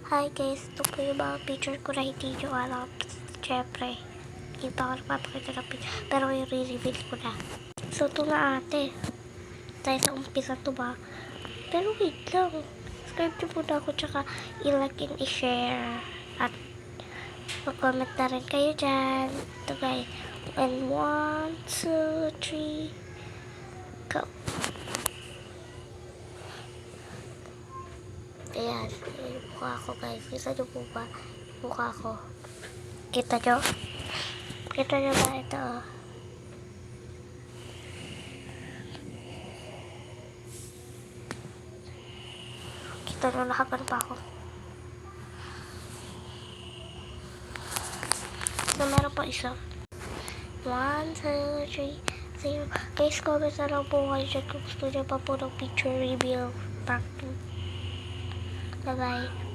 Hi guys, ito po yung mga picture ko na hindi nyo alam. Siyempre, hindi pa ako nagpapakita ng picture, pero i-reveal ko na. So, ito na ate. Tayo sa umpisa to ba? Pero wait lang. Subscribe nyo muna ako, tsaka i-like and i-share. At mag-comment na rin kayo dyan. Ito guys. And 1, 2, 3, go. Ayan, yung mukha ko guys. Kita nyo po ba? Mukha ko. Kita nyo? Kita nyo ba ito? Kita nyo, nakapan pa ako. So, meron pa isa. 1, 2, 3, 0. Guys, comment na lang po kayo dyan kung gusto nyo pa po ng picture reveal. Bye-bye.